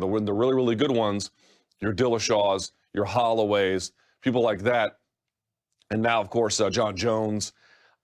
The really, really good ones, your Dillashaws, your Holloways, people like that. And now, of course, John Jones.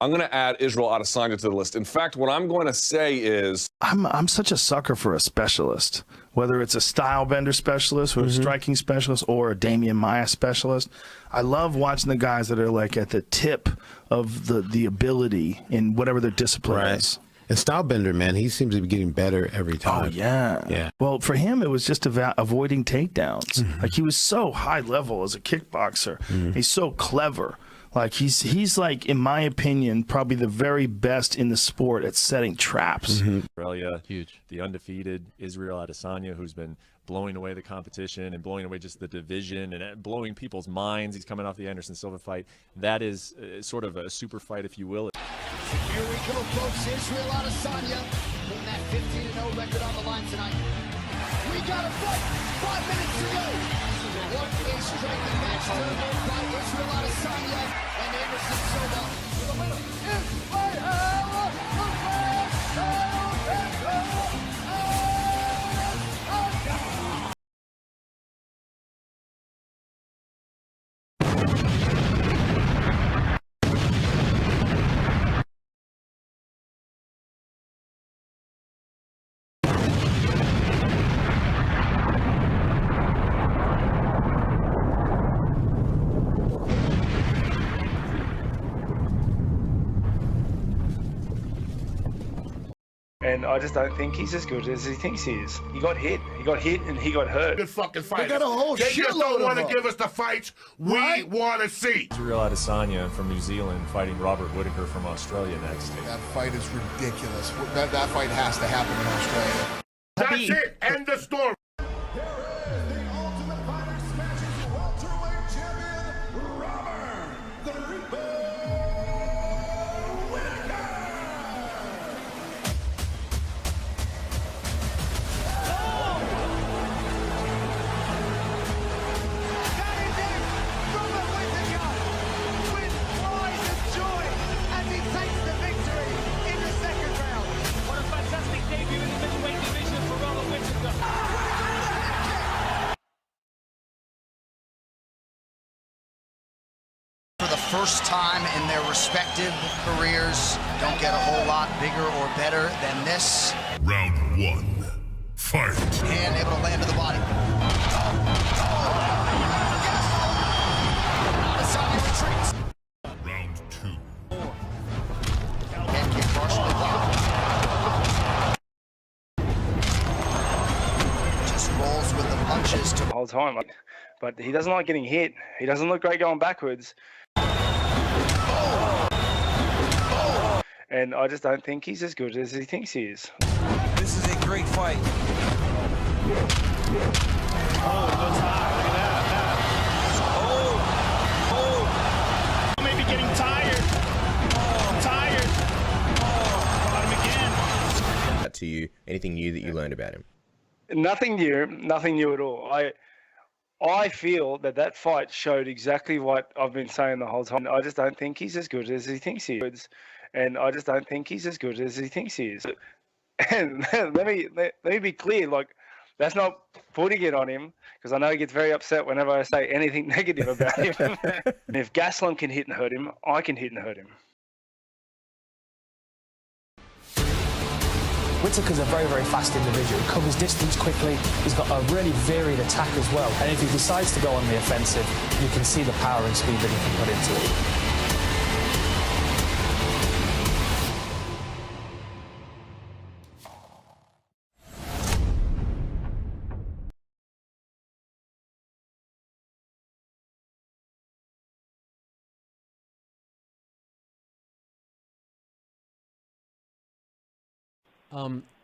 I'm going to add Israel Adesanya to the list. In fact, what I'm going to say is... I'm such a sucker for a specialist, whether it's a style bender specialist or a striking specialist or a Damian Maia specialist. I love watching the guys that are like at the tip of the ability in whatever their discipline is. And Stylebender, man, he seems to be getting better every time. Oh, yeah. Yeah. Well, for him, it was just about avoiding takedowns. Like, he was so high level as a kickboxer. He's so clever. Like, he's like, in my opinion, probably the very best in the sport at setting traps. Australia, huge. The undefeated Israel Adesanya, who's been blowing away the competition and blowing away just the division and blowing people's minds. He's coming off the Anderson Silva fight. That is sort of a super fight, if you will. Here we go, folks. Israel Adesanya putting that 15-0 record on the line tonight. We got a fight. 5 minutes to go. What a striking match turned by Israel Adesanya and Anderson Silva. The winner is And I just don't think he's as good as he thinks he is. He got hit, and he got hurt. Good fucking fight. They got a whole They just shitload don't want to of give us the fights we want to see. Israel Adesanya from New Zealand fighting Robert Whittaker from Australia next. That fight is ridiculous. That fight has to happen in Australia. That's it. End the story. For the first time in their respective careers, don't get a whole lot bigger or better than this. Round 1. Fight. And able to land to the body. Adesanya retreats. Round 2. Head kick partially blocked. Just rolls with the punches to The whole time. But he doesn't like getting hit. He doesn't look great going backwards. And I just don't think he's as good as he thinks he is. This is a great fight. Oh, it goes high. Look at that. Maybe getting tired. Tired. Got him again. To you, anything new that you learned about him? Nothing new at all. I feel that fight showed exactly what I've been saying the whole time. I just don't think he's as good as he thinks he is. And I just don't think he's as good as he thinks he is. And let me be clear, like, that's not putting it on him, because I know he gets very upset whenever I say anything negative about him. And if Gaslam can hit and hurt him, I can hit and hurt him. Whittaker's a very, very fast individual. He covers distance quickly. He's got a really varied attack as well. And if he decides to go on the offensive, you can see the power and speed that he can put into it.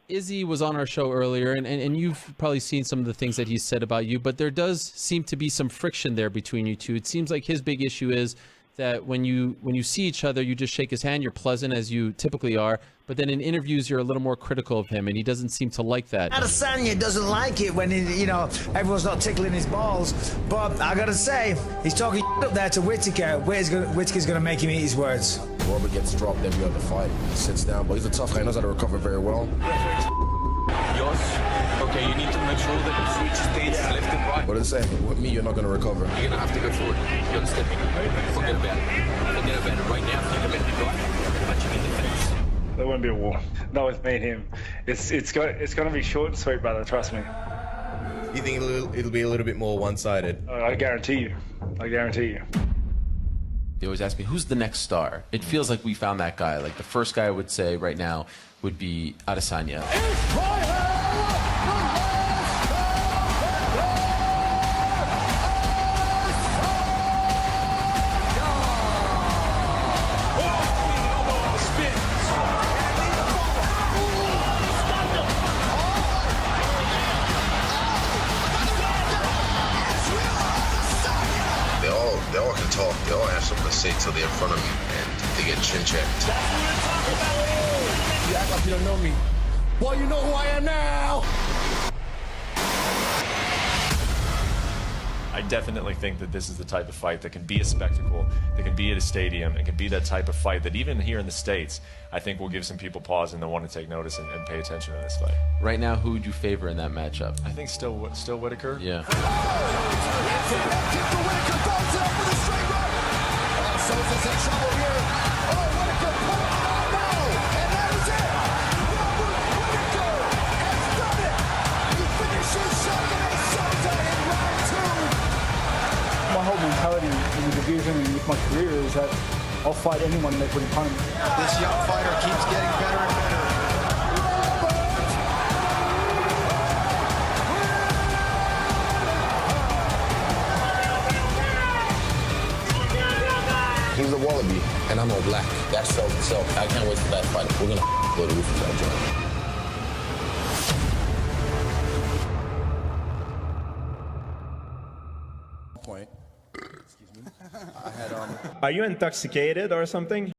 Izzy was on our show earlier, and you've probably seen some of the things that he said about you, but there does seem to be some friction there between you two. It seems like his big issue is that when you see each other, you just shake his hand, you're pleasant as you typically are, but then in interviews, you're a little more critical of him, and he doesn't seem to like that. Adesanya doesn't like it when, everyone's not tickling his balls, but I gotta say, he's talking up there to Whittaker. Whittaker's gonna make him eat his words. Robert gets dropped every other fight. He sits down, but he's a tough guy. He knows how to recover very well. yours. Okay, you need to make sure that you switch states left and right. What does it say? With me, you're not going to recover. You're going to have to go forward. You understand me? Forget about it. Forget about it. Right now, think about it, right? Punch him in the face. There won't be a war. Not with me and him. It's going to be short and sweet, brother. Trust me. You think it'll be a little bit more one-sided? I guarantee you. I guarantee you. They always ask me, who's the next star? It feels like we found that guy. Like the first guy I would say right now would be Adesanya. They all can talk. They all have something to say till they're in front of me and they get chin checked. You act like you don't know me. Well, you know who I am now. I definitely think that this is the type of fight that can be a spectacle, that can be at a stadium, and can be that type of fight that even here in the States, I think will give some people pause and they'll want to take notice and pay attention to this fight. Right now, who would you favor in that matchup? I think still Whittaker. Yeah. Souza's in trouble here. Oh, Whittaker put it on now. And that is it. Robert Whittaker has done it. He finishes Shogun Souza in round 2. My whole mentality in the division and with my career is that I'll fight anyone they put in front of me. This young fighter keeps getting better and better. He's a wallaby, and I'm all black. That sells itself. I can't wait for that fight. We're gonna go to the roof of that joint. Are you intoxicated or something?